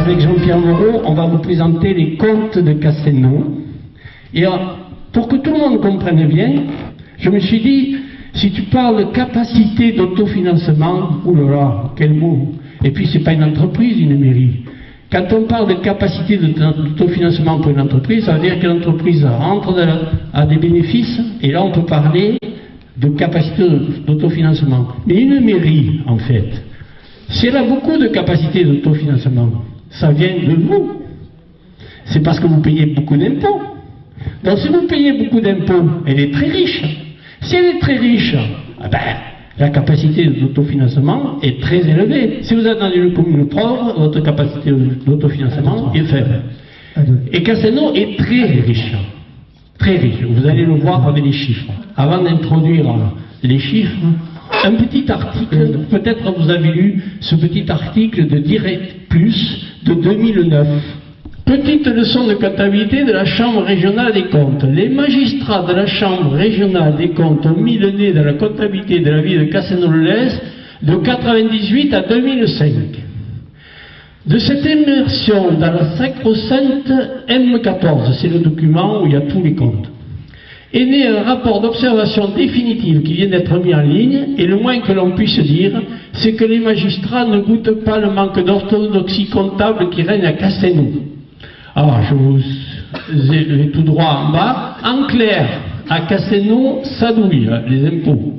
avec Jean-Pierre Moreau, on va vous présenter les comptes de Castelnau. Et pour que tout le monde comprenne bien, je me suis dit, si tu parles de capacité d'autofinancement, oulala, quel mot. Et puis c'est pas une entreprise, une mairie. Quand on parle de capacité d'autofinancement pour une entreprise, ça veut dire que l'entreprise rentre à des bénéfices, et là on peut parler de capacité d'autofinancement. Mais une mairie, en fait, si elle a beaucoup de capacité d'autofinancement, ça vient de vous. C'est parce que vous payez beaucoup d'impôts. Donc si vous payez beaucoup d'impôts, elle est très riche. Si elle est très riche, la capacité d'autofinancement est très élevée. Si vous êtes dans une commune pauvre, votre capacité d'autofinancement est faible. Et Castelnau est très riche. Très riche. Vous allez le voir avec les chiffres. Avant d'introduire les chiffres, un petit article, peut-être vous avez lu ce petit article de Direct Plus de 2009. Petite leçon de comptabilité de la Chambre régionale des comptes. Les magistrats de la Chambre régionale des comptes ont mis le nez dans la comptabilité de la ville de Castelnau-le-Lez de 1998 à 2005. De cette immersion dans la sacro-sainte M14, c'est le document où il y a tous les comptes, est né un rapport d'observation définitive qui vient d'être mis en ligne, et le moins que l'on puisse dire, c'est que les magistrats ne goûtent pas le manque d'orthodoxie comptable qui règne à Castelnau. Alors, je vous ai tout droit en bas. En clair, à Castelnau, ça douille, les impôts.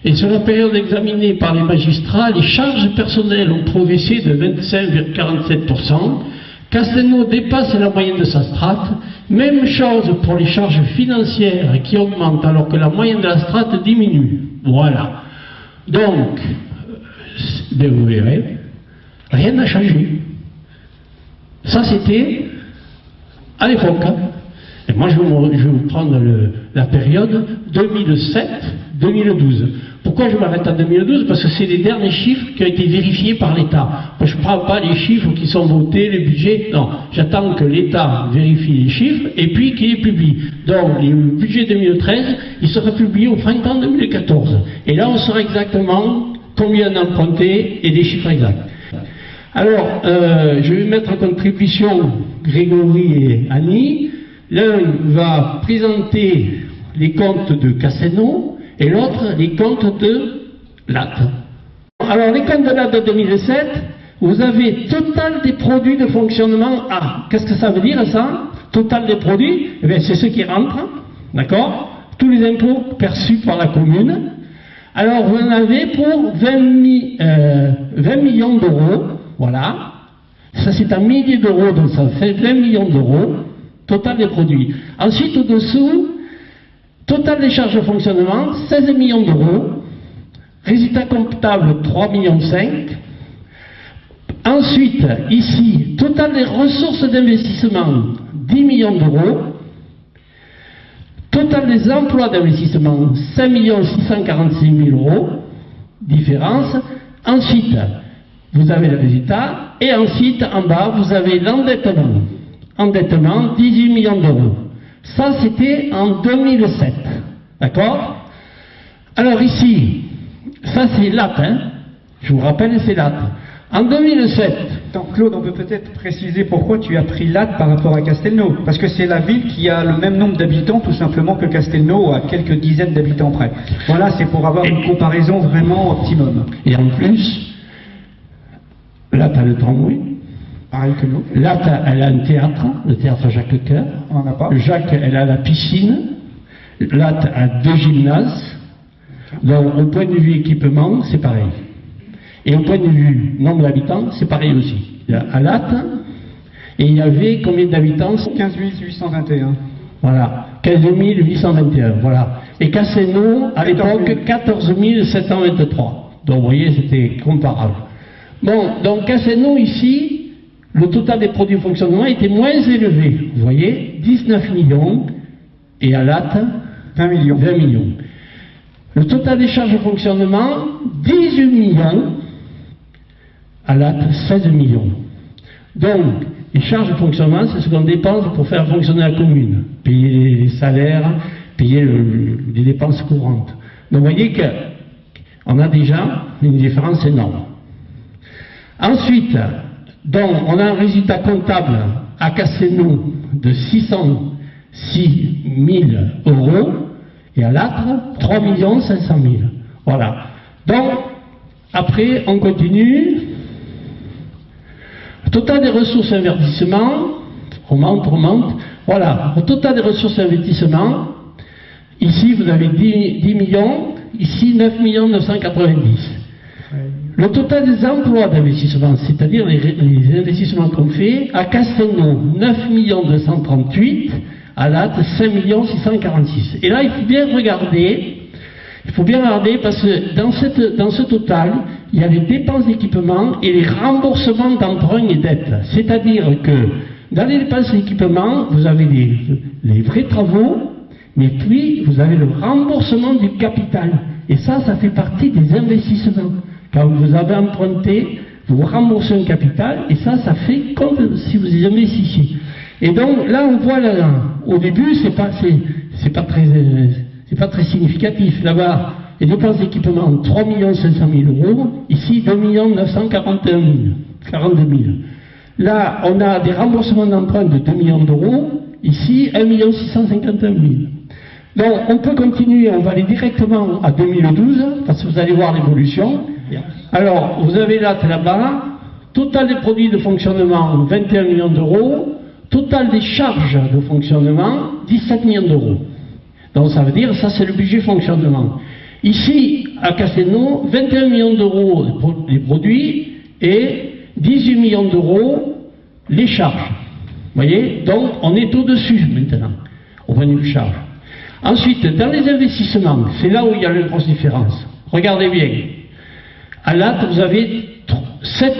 Et sur la période examinée par les magistrats, les charges personnelles ont progressé de 25,47%. Castelnau dépasse la moyenne de sa strate. Même chose pour les charges financières qui augmentent alors que la moyenne de la strate diminue. Voilà. Donc, vous verrez, rien n'a changé. Ça, c'était à l'époque. Et moi, je vais vous prendre la période 2007-2012. Pourquoi je m'arrête à 2012? Parce que c'est les derniers chiffres qui ont été vérifiés par l'État. Je ne prends pas les chiffres qui sont votés, les budgets. Non, j'attends que l'État vérifie les chiffres et puis qu'il les publie. Donc, le budget 2013, il sera publié au printemps 2014. Et là, on saura exactement combien d'empruntés et des chiffres exacts. Alors, je vais mettre en contribution Grégory et Annie. L'un va présenter les comptes de Castelnau et l'autre les comptes de Latte. Alors, les comptes de Latte de 2007, vous avez total des produits de fonctionnement A. Qu'est-ce que ça veut dire, ça? Total des produits, eh bien, c'est ce qui rentre, d'accord? Tous les impôts perçus par la commune. Alors, vous en avez pour 20 millions d'euros. Voilà, ça c'est un millier d'euros, donc ça fait 20 millions d'euros, total des produits. Ensuite, au-dessous, total des charges de fonctionnement, 16 millions d'euros, résultat comptable, 3,5 millions. Ensuite, ici, total des ressources d'investissement, 10 millions d'euros, total des emplois d'investissement, 5 646 000 euros, différence. Ensuite, vous avez le résultat, et ensuite, en bas, vous avez l'endettement. Endettement, 18 millions d'euros. Ça, c'était en 2007. D'accord? Alors ici, ça c'est Latte, hein? Je vous rappelle, c'est Latte. En 2007... Donc Claude, on peut peut-être préciser pourquoi tu as pris Latte par rapport à Castelnau. Parce que c'est la ville qui a le même nombre d'habitants, tout simplement, que Castelnau, à quelques dizaines d'habitants près. Voilà, c'est pour avoir une comparaison vraiment optimum. Et en plus... Latte a le tramway. Pareil que nous. Latte, elle a un théâtre, le théâtre Jacques Coeur. On n'en a pas. Jacques, elle a la piscine. Latte a 2 gymnases. Donc, au point de vue équipement, c'est pareil. Et au point de vue nombre d'habitants, c'est pareil aussi. Il y a à Latte, et il y avait combien d'habitants? 15 821. Voilà. 15 821, voilà. Et Castelnau, à l'époque, 14 723. Donc, vous voyez, c'était comparable. Bon, donc Castelnau ici, le total des produits de fonctionnement était moins élevé. Vous voyez, 19 millions, et à Latte, 20 millions. 20 millions. Le total des charges de fonctionnement, 18 millions, à Latte, 16 millions. Donc, les charges de fonctionnement, c'est ce qu'on dépense pour faire fonctionner la commune. Payer les salaires, payer les dépenses courantes. Donc, vous voyez qu'on a déjà une différence énorme. Ensuite, Donc, on a un résultat comptable à Castelnau de 606 000 euros et à Lattre, 3 500 000. Voilà. Donc, après, on continue. Le total des ressources d'investissement, on monte. Voilà. Le total des ressources d'investissement, ici, vous avez 10 millions, ici, 9 990. Le total des emplois d'investissement, c'est-à-dire les investissements qu'on fait, à Castelnau, 9 238, à Latte, 5 646. Et là, il faut bien regarder parce que dans ce total, il y a les dépenses d'équipement et les remboursements d'emprunts et dettes. C'est-à-dire que dans les dépenses d'équipement, vous avez les vrais travaux, mais puis vous avez le remboursement du capital. Et ça fait partie des investissements. Quand vous avez emprunté, vous remboursez un capital, et ça fait comme si vous y investissiez. Et donc, là, on voit, au début, c'est pas très significatif. Là-bas, les dépenses d'équipement, 3 500 000 euros, ici, 2 942 000. Là, on a des remboursements d'emprunt de 2 millions d'euros, ici, 1 651 000. Donc, on peut continuer, on va aller directement à 2012, parce que vous allez voir l'évolution. Alors, vous avez là-bas, total des produits de fonctionnement, 21 millions d'euros, total des charges de fonctionnement, 17 millions d'euros. Donc, ça veut dire, ça c'est le budget fonctionnement. Ici, à Castelnau, 21 millions d'euros les produits et 18 millions d'euros les charges. Vous voyez? Donc, on est au-dessus maintenant, au point de vue charge. Ensuite, dans les investissements, c'est là où il y a une grosse différence. Regardez bien. À Latte, vous avez 7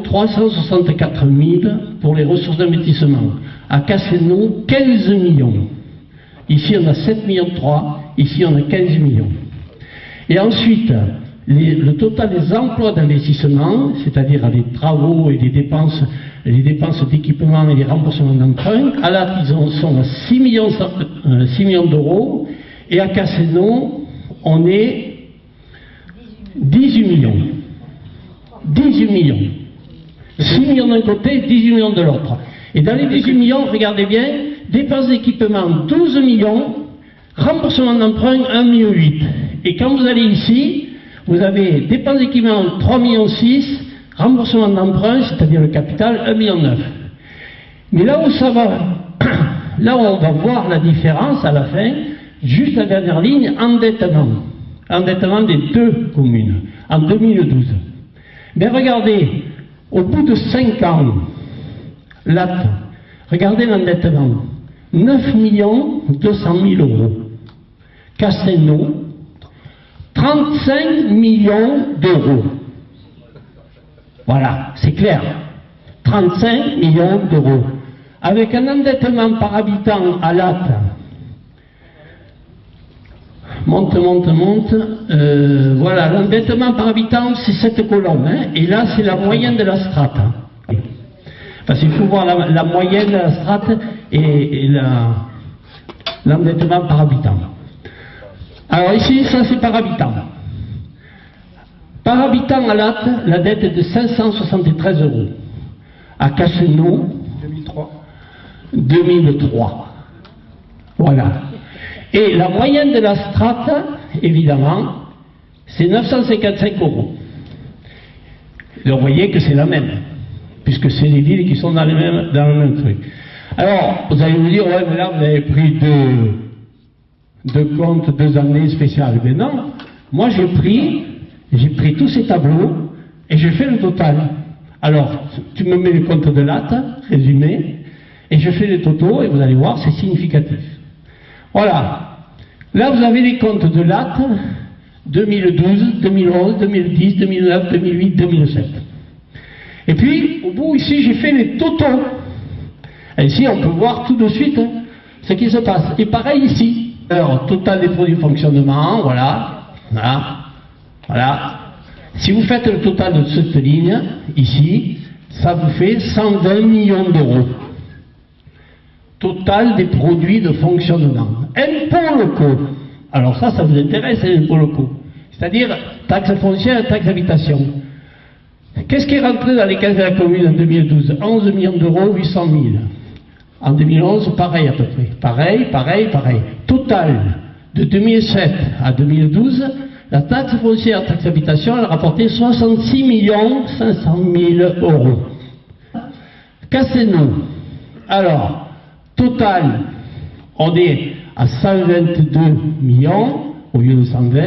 364 000 pour les ressources d'investissement. À Castelnau, 15 millions. Ici, on a 7 millions 3, ici, on a 15 millions. Et ensuite, le total des emplois d'investissement, c'est-à-dire les travaux et les dépenses d'équipement et les remboursements d'emprunt, à Latte, ils sont à 6 millions d'euros, et à Castelnau, on est 18 millions. 18 millions. 6 millions d'un côté, 18 millions de l'autre. Et dans les 18 millions, regardez bien, dépenses d'équipement 12 millions, remboursement d'emprunt 1,8 million. Et quand vous allez ici, vous avez dépenses d'équipement 3,6 millions, remboursement d'emprunt, c'est-à-dire le capital, 1,9 million. Mais là où ça va, là où on va voir la différence à la fin, juste la dernière ligne, endettement. Endettement des deux communes, en 2012. Mais regardez, au bout de 5 ans, Latte, regardez l'endettement, 9 200 000 euros. Castelnau, 35 millions d'euros. Voilà, c'est clair. 35 millions d'euros. Avec un endettement par habitant à Latte, monte. Voilà, l'endettement par habitant, c'est cette colonne. Hein, et là, c'est la moyenne de la strate. Parce qu'il faut voir la moyenne de la strate et l'endettement par habitant. Alors ici, ça c'est par habitant. Par habitant à Latte, la dette est de 573 euros. À Castelnau, 2003. Voilà. Et la moyenne de la strate, évidemment, c'est 955 euros. Et vous voyez que c'est la même, puisque c'est les villes qui sont dans le même truc. Alors, vous allez me dire, ouais, mais là, vous avez pris deux comptes, 2 années spéciales. Mais non, moi j'ai pris tous ces tableaux et j'ai fait le total. Alors, tu me mets le compte de Latte, résumé, et je fais les totaux, et vous allez voir, c'est significatif. Voilà. Là, vous avez les comptes de Latte, 2012, 2011, 2010, 2009, 2008, 2007. Et puis, au bout, ici, j'ai fait les totaux. Et ici, on peut voir tout de suite ce qui se passe. Et pareil ici. Alors, total des produits de fonctionnement, voilà. Si vous faites le total de cette ligne, ici, ça vous fait 120 millions d'euros. Total des produits de fonctionnement. Impôts locaux. Alors ça vous intéresse, les impôts locaux. C'est-à-dire taxes foncières et taxes d'habitation. Qu'est-ce qui est rentré dans les caisses de la commune en 2012? 11 millions d'euros, 800 000. En 2011, pareil à peu près. Pareil. Total, de 2007 à 2012, la taxe foncière, taxe d'habitation, elle a rapporté 66 500 000 euros. Castelnau, alors, total, on est à 122 millions au lieu de 120.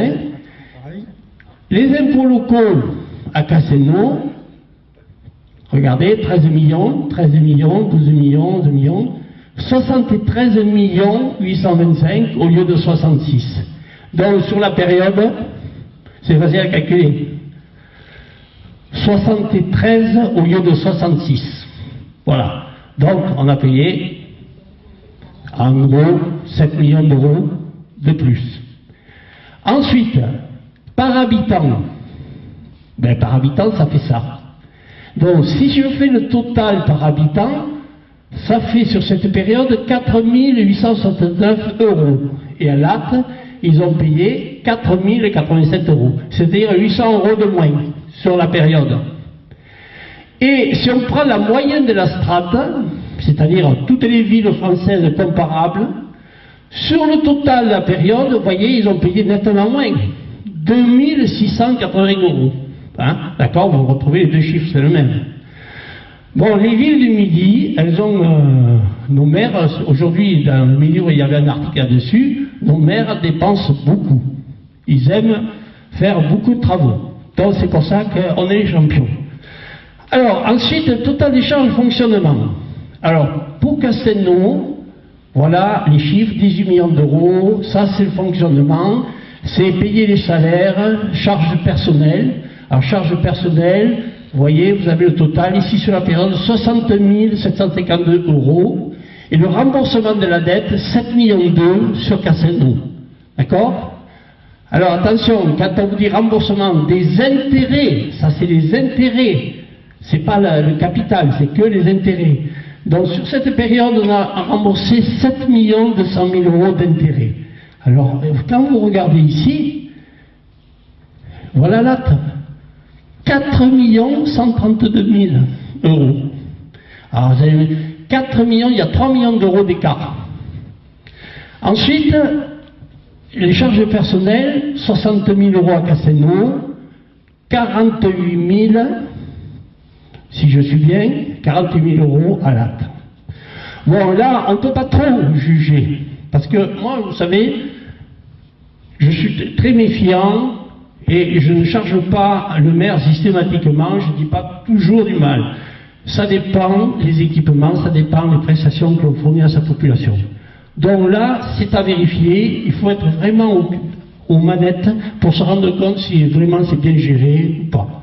Les impôts locaux à Castelnau, regardez, 13 millions, 12 millions, 11 millions, 73 825 au lieu de 66. Donc sur la période, c'est facile à calculer. 73 au lieu de 66. Voilà. Donc on a payé en gros 7 millions d'euros de plus. Ensuite, par habitant, par habitant ça fait ça. Donc si je fais le total par habitant, ça fait sur cette période 4 869 euros. Et à l'AT, ils ont payé 4 087 euros. C'est-à-dire 800 euros de moins sur la période. Et si on prend la moyenne de la strate, c'est-à-dire toutes les villes françaises comparables, sur le total de la période, vous voyez, ils ont payé nettement moins. 2 680 euros. Hein? D'accord, vous retrouvez les deux chiffres, c'est le même. Bon, les villes du Midi, elles ont, nos maires, aujourd'hui, dans le milieu, il y avait un article là-dessus, nos maires dépensent beaucoup. Ils aiment faire beaucoup de travaux. Donc c'est pour ça qu'on est les champions. Alors, ensuite, le total des charges de fonctionnement. Alors, pour Castelnau, voilà les chiffres, 18 millions d'euros, ça c'est le fonctionnement, c'est payer les salaires, charges personnelles. Alors, charges personnelles, vous voyez, vous avez le total, ici sur la période, 60 752 euros, et le remboursement de la dette, 7 millions d'euros sur Castelnau. D'accord? Alors, attention, quand on vous dit remboursement des intérêts, ça c'est les intérêts, c'est pas le capital, c'est que les intérêts. Donc, sur cette période, on a remboursé 7 200 000 euros d'intérêts. Alors, quand vous regardez ici, voilà l'acte. 4 132 000 euros. Alors, vous avez 4 millions, il y a 3 millions d'euros d'écart. Ensuite, les charges personnelles, 60 000 euros à Castelnau, 48 000, si je suis bien, 48 000 euros à l'acte. Bon, là, on ne peut pas trop juger. Parce que moi, vous savez, je suis très méfiant. Et je ne charge pas le maire systématiquement, je ne dis pas toujours du mal. Ça dépend des équipements, ça dépend des prestations que l'on fournit à sa population. Donc là, c'est à vérifier, il faut être vraiment aux manettes pour se rendre compte si vraiment c'est bien géré ou pas.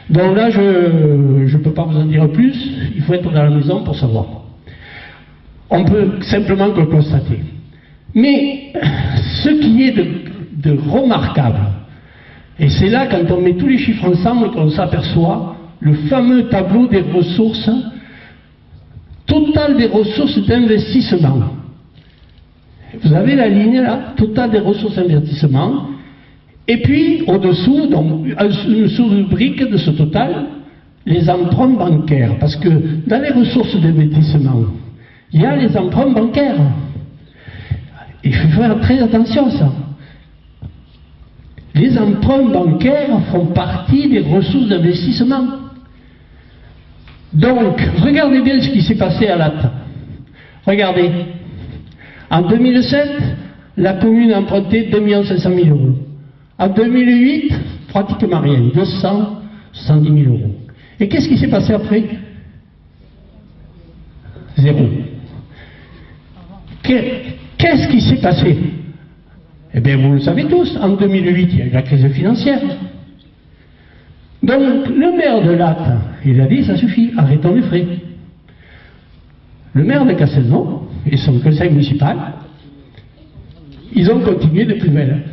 Donc là, je ne peux pas vous en dire plus, il faut être dans la maison pour savoir. On peut simplement que le constater. Mais ce qui est de remarquable, et c'est là, quand on met tous les chiffres ensemble, qu'on s'aperçoit le fameux tableau des ressources, total des ressources d'investissement. Vous avez la ligne là, total des ressources d'investissement, et puis au-dessous, donc une sous-rubrique de ce total, les emprunts bancaires. Parce que dans les ressources d'investissement, il y a les emprunts bancaires. Il faut faire très attention à ça. Les emprunts bancaires font partie des ressources d'investissement. Donc, regardez bien ce qui s'est passé à l'AT. Regardez. En 2007, la commune a emprunté 2 500 000 euros. En 2008, pratiquement rien, 270 000 euros. Et qu'est-ce qui s'est passé après? Zéro. Qu'est-ce qui s'est passé? Eh bien, vous le savez tous, en 2008, il y a eu la crise financière. Donc, le maire de Latte, il a dit, ça suffit, arrêtons les frais. Le maire de Castelnau et son conseil municipal, ils ont continué de plus belle.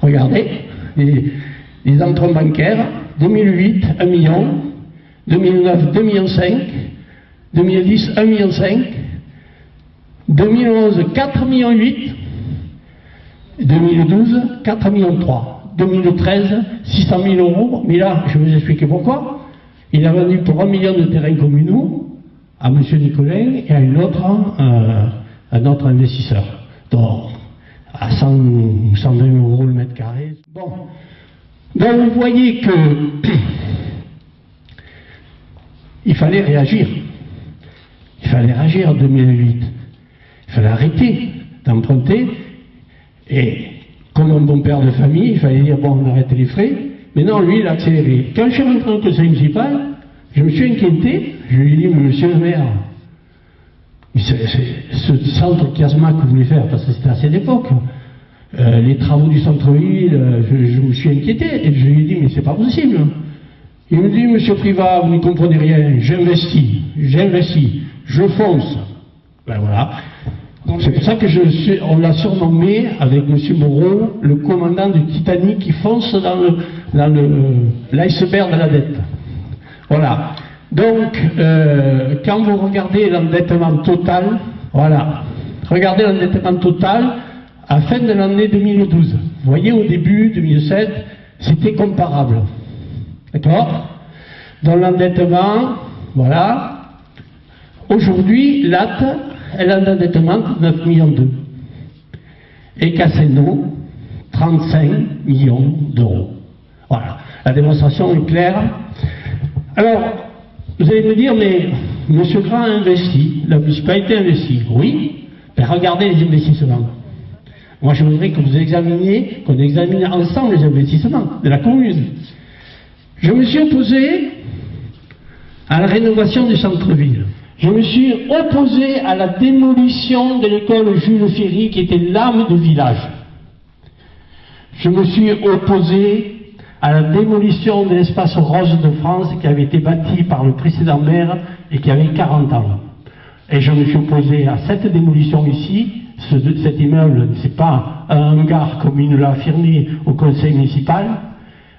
Regardez, les emprunts bancaires, 2008, 1 million, 2009, 2,5 millions, 2010, 1,5 million, 2011, 4,8 millions, 2012, 4,3 millions. 2013, 600 000 euros, mais là, je vais vous expliquer pourquoi. Il a vendu pour 1 million de terrains communaux à M. Nicolin et à un autre investisseur. Donc, à 100 ou 120 euros le mètre carré. Bon. Donc, vous voyez que il fallait réagir. Il fallait réagir en 2008. Il fallait arrêter d'emprunter. Et comme un bon père de famille, il fallait dire, bon, on arrête les frais. Mais non, lui, il a accéléré. Quand je suis rentré au conseil municipal, je me suis inquiété. Je lui ai dit, monsieur le maire, mais ce centre chiasma que vous voulez faire, parce que c'était à cette époque, les travaux du centre-ville, je me suis inquiété. Et je lui ai dit, mais c'est pas possible. Il me dit, monsieur Privat, vous ne comprenez rien, j'investis, je fonce. Ben voilà. C'est pour ça que on l'a surnommé, avec monsieur Moreau, le commandant du Titanic qui fonce dans l'iceberg de la dette. Voilà. Donc, quand vous regardez l'endettement total, voilà, regardez l'endettement total à la fin de l'année 2012. Vous voyez, au début, 2007, c'était comparable. D'accord? Dans l'endettement, voilà. Aujourd'hui, l'AT, elle a un endettement de 9,2 millions. Et Castelnau, 35 millions d'euros. Voilà. La démonstration est claire. Alors, vous allez me dire, mais M. Grand a investi, la municipalité a investi. Oui, mais regardez les investissements. Moi, je voudrais que vous examiniez, qu'on examine ensemble les investissements de la commune. Je me suis opposé à la rénovation du centre-ville. Je me suis opposé à la démolition de l'école Jules Ferry, qui était l'âme du village. Je me suis opposé à la démolition de l'espace rose de France, qui avait été bâti par le précédent maire et qui avait 40 ans. Et je me suis opposé à cette démolition ici. Cet immeuble, ce n'est pas un hangar comme il nous l'a affirmé au conseil municipal,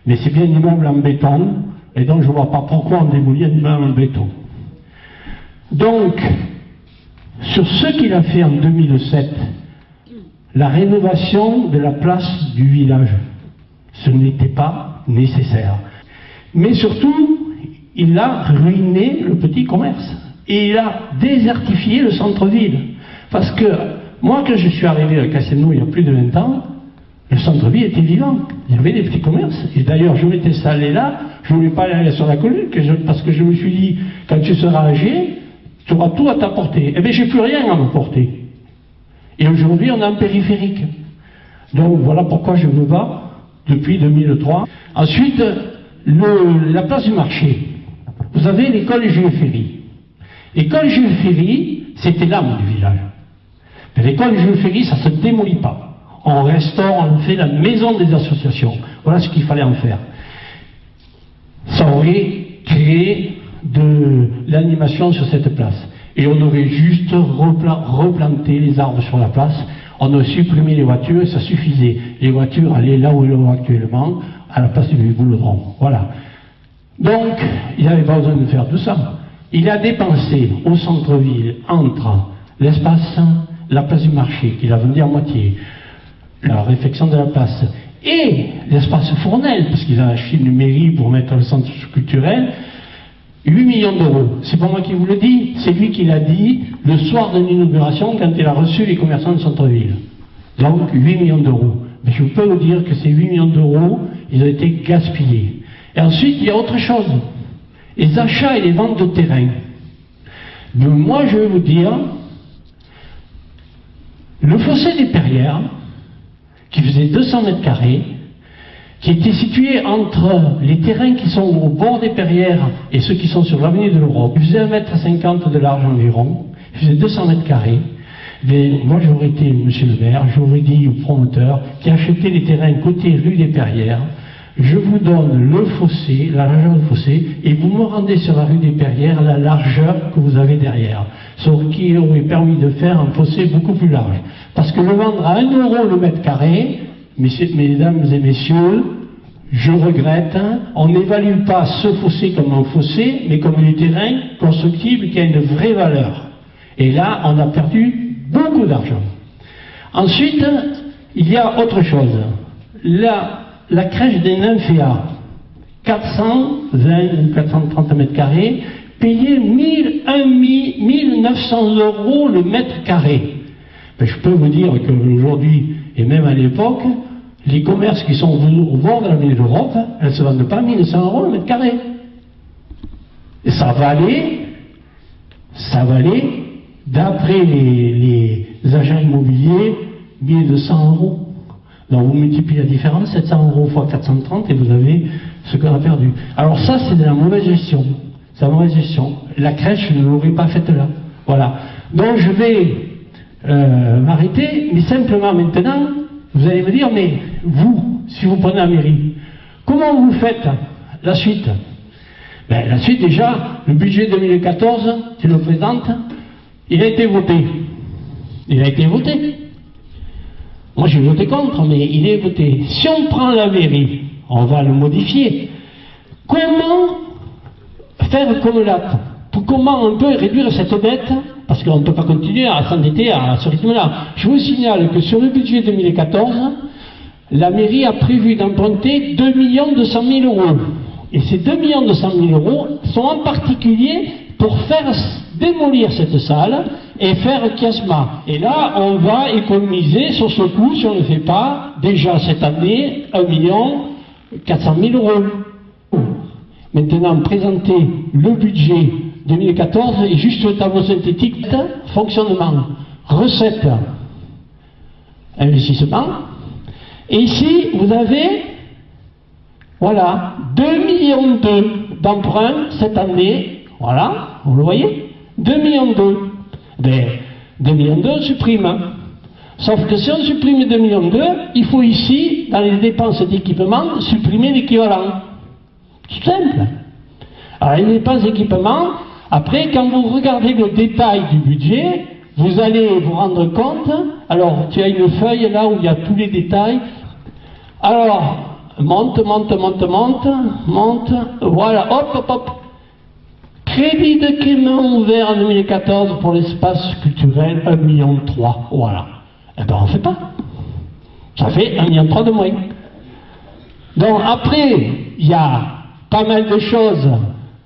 mais c'est bien un immeuble en béton, et donc je ne vois pas pourquoi on démolit un immeuble en béton. Donc, sur ce qu'il a fait en 2007, la rénovation de la place du village, ce n'était pas nécessaire. Mais surtout, il a ruiné le petit commerce, et il a désertifié le centre-ville. Parce que, moi, quand je suis arrivé à Castelnau il y a plus de 20 ans, le centre-ville était vivant. Il y avait des petits commerces. Et d'ailleurs, je m'étais installé là, je ne voulais pas aller sur la colline, parce que je me suis dit, quand tu seras âgé, tu auras tout à t'apporter. Eh bien, j'ai plus rien à m'apporter. Et aujourd'hui, on est en périphérique. Donc, voilà pourquoi je me bats depuis 2003. Ensuite, la place du marché. Vous avez l'école Jules Ferry. L'école Jules Ferry, c'était l'âme du village. L'école Jules Ferry, ça ne se démolit pas. On restaure, on fait la maison des associations. Voilà ce qu'il fallait en faire. Ça aurait créé de l'animation sur cette place. Et on aurait juste replanté les arbres sur la place. On aurait supprimé les voitures et ça suffisait. Les voitures allaient là où elles sont actuellement, à la place du boulevard. Voilà. Donc, il n'avait pas besoin de faire tout ça. Il a dépensé au centre-ville, entre l'espace, la place du marché, qu'il a vendu à moitié, la réfection de la place, et l'espace Fournel, parce qu'ils ont acheté une mairie pour mettre le centre culturel, 8 millions d'euros. C'est pas moi qui vous le dis, c'est lui qui l'a dit le soir de l'inauguration quand il a reçu les commerçants de centre-ville. Donc 8 millions d'euros. Mais je peux vous dire que ces 8 millions d'euros, ils ont été gaspillés. Et ensuite, il y a autre chose. Les achats et les ventes de terrain. Mais moi, je vais vous dire, le fossé des Perrières, qui faisait 200 mètres carrés, qui était situé entre les terrains qui sont au bord des Perrières et ceux qui sont sur l'avenue de l'Europe, il faisait 1,50 m de large environ, il faisait 200 mètres carrés. Mais moi, j'aurais été monsieur le maire, j'aurais dit au promoteur qui achetait les terrains côté rue des Perrières, je vous donne le fossé, la largeur du fossé, et vous me rendez sur la rue des Perrières la largeur que vous avez derrière. Ce qui aurait permis de faire un fossé beaucoup plus large. Parce que le vendre à 1 € le mètre carré, mesdames et messieurs, je regrette, on n'évalue pas ce fossé comme un fossé, mais comme du terrain constructible qui a une vraie valeur. Et là, on a perdu beaucoup d'argent. Ensuite, il y a autre chose. la crèche des Nymphéas, 420 ou 430 mètres carrés, payé 1900 € le mètre carré. Ben, je peux vous dire qu'aujourd'hui, et même à l'époque, les commerces qui sont au bord de la ville d'Europe, elles ne se vendent pas 1900 € le mètre carré. Et ça valait, d'après les agents immobiliers, 1200 €. Donc vous multipliez la différence, 700 € fois 430, et vous avez ce qu'on a perdu. Alors ça, c'est de la mauvaise gestion. C'est la mauvaise gestion. La crèche ne l'aurait pas faite là. Voilà. Donc je vais m'arrêter, mais simplement maintenant, vous allez me dire, mais vous, si vous prenez la mairie, comment vous faites la suite? Ben, la suite, déjà, le budget 2014, tu le présentes, il a été voté. Il a été voté. Moi, j'ai voté contre, mais il est voté. Si on prend la mairie, on va le modifier. Comment faire comme l'acte? Comment on peut réduire cette dette? Parce qu'on ne peut pas continuer à s'endetter à ce rythme-là. Je vous signale que sur le budget 2014, la mairie a prévu d'emprunter 2 200 000 €. Et ces 2 200 000 € sont en particulier pour faire démolir cette salle et faire chiasma. Et là, on va économiser sur ce coup, si on ne le fait pas, déjà cette année, 1 400 000 €. Maintenant, présenter le budget 2014 et juste le tableau synthétique, fonctionnement, recettes, investissement. Et ici, vous avez, voilà, 2,2 millions d'emprunts cette année. Voilà, vous le voyez, 2,2 millions. Ben, 2,2 millions on supprime. Sauf que si on supprime 2,2 millions, il faut ici, dans les dépenses d'équipement, supprimer l'équivalent. Tout simple. Alors, les dépenses d'équipement, après, quand vous regardez le détail du budget, vous allez vous rendre compte, alors, tu as une feuille là où il y a tous les détails. Alors, monte, voilà, hop. Crédit de paiement ouvert en 2014 pour l'espace culturel, 1,3 million, voilà. Eh bien, on ne fait pas. Ça fait 1,3 million de moins. Donc, après, il y a pas mal de choses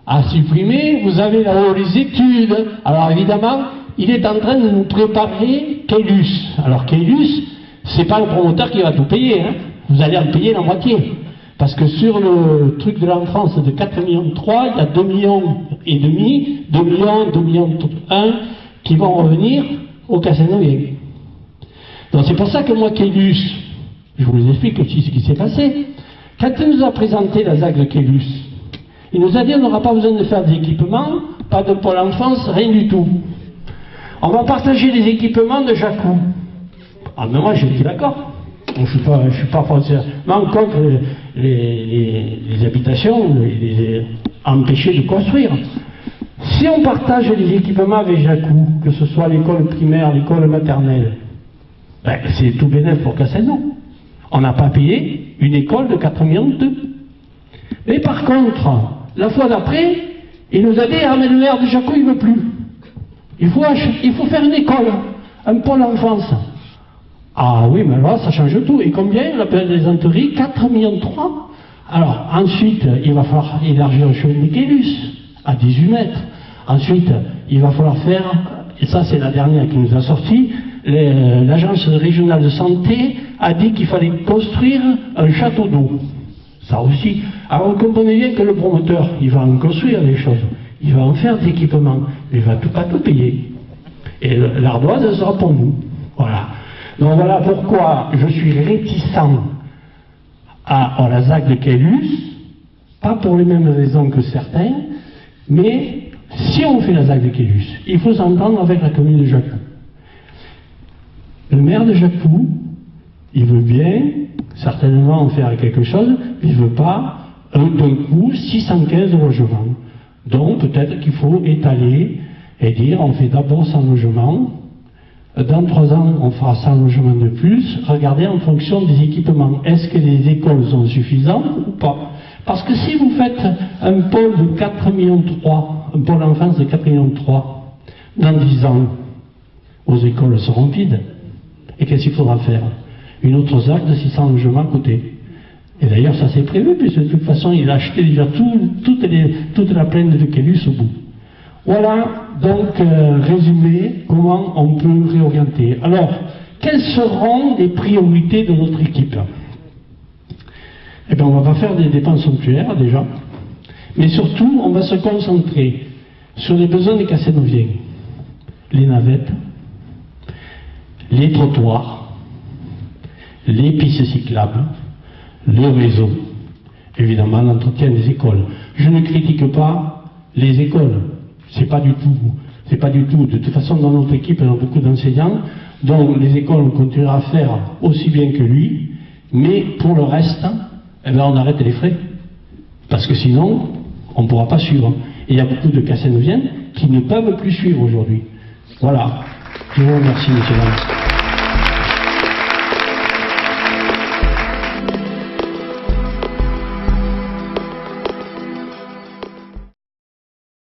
à supprimer. Vous avez là-haut les études. Alors, évidemment, il est en train de nous préparer Caylus. Alors, Caylus, c'est pas le promoteur qui va tout payer, hein. Vous allez en payer la moitié. Parce que sur le truc de l'enfance de 4,3 millions, il y a 2,5 millions, 2 millions, 2,1 millions qui vont revenir au Castelnau-Vieil. Donc c'est pour ça que moi, Caylus, je vous explique aussi ce qui s'est passé. Quand il nous a présenté la ZAC de Caylus, il nous a dit on n'aura pas besoin de faire des équipements, pas de pôle enfance, rien du tout. On va partager les équipements de Jacou. Ah mais moi j'ai dit d'accord. Je ne suis pas forcément contre les habitations, les empêcher de construire. Si on partage les équipements avec Jacou, que ce soit l'école primaire, l'école maternelle, ben, c'est tout bénéfice pour Castelnau. On n'a pas payé une école de 4,2 millions. Mais par contre, la fois d'après, il nous a dit ah mais le maire de Jacou il ne veut plus. Il faut faire une école, un pôle enfance. Ah oui, mais là, ça change tout. Et combien la plaisanterie? 4,3 millions. Alors, ensuite, il va falloir élargir le chemin de Caylus à 18 mètres. Ensuite, il va falloir faire, et ça c'est la dernière qui nous a sorti, l'agence régionale de santé a dit qu'il fallait construire un château d'eau. Ça aussi. Alors, vous comprenez bien que le promoteur, il va en construire des choses. Il va en faire des équipements. Mais il ne va pas tout payer. Et l'ardoise sera pour nous. Voilà. Donc voilà pourquoi je suis réticent à la ZAC de Caylus, pas pour les mêmes raisons que certains, mais si on fait la ZAC de Caylus, il faut s'entendre avec la commune de Jacou. Le maire de Jacou, il veut bien certainement en faire quelque chose, mais il ne veut pas d'un coup 615 logements. Donc peut-être qu'il faut étaler et dire on fait d'abord 100 logements. Dans 3 ans, on fera 100 logements de plus. Regardez en fonction des équipements. Est-ce que les écoles sont suffisantes ou pas? Parce que si vous faites un pôle de 4,3 millions, un pôle enfance de 4,3 millions, dans 10 ans, vos écoles seront vides. Et qu'est-ce qu'il faudra faire? Une autre ZAC de 600 logements à côté. Et d'ailleurs, ça s'est prévu, puisque de toute façon, il a acheté déjà toute la plaine de Quélus au bout. Voilà, donc, résumé, comment on peut réorienter. Alors, quelles seront les priorités de notre équipe? Eh bien, on ne va pas faire des dépenses somptuaires, déjà, mais surtout, on va se concentrer sur les besoins des Castelnauviens. Les navettes, les trottoirs, les pistes cyclables, le réseau, évidemment l'entretien des écoles. Je ne critique pas les écoles, c'est pas du tout. De toute façon, dans notre équipe, il y a beaucoup d'enseignants, donc les écoles, on continuera à faire aussi bien que lui, mais pour le reste, eh bien, on arrête les frais, parce que sinon, on ne pourra pas suivre. Et il y a beaucoup de Castelnauviens qui ne peuvent plus suivre aujourd'hui. Voilà. Je vous remercie, monsieur.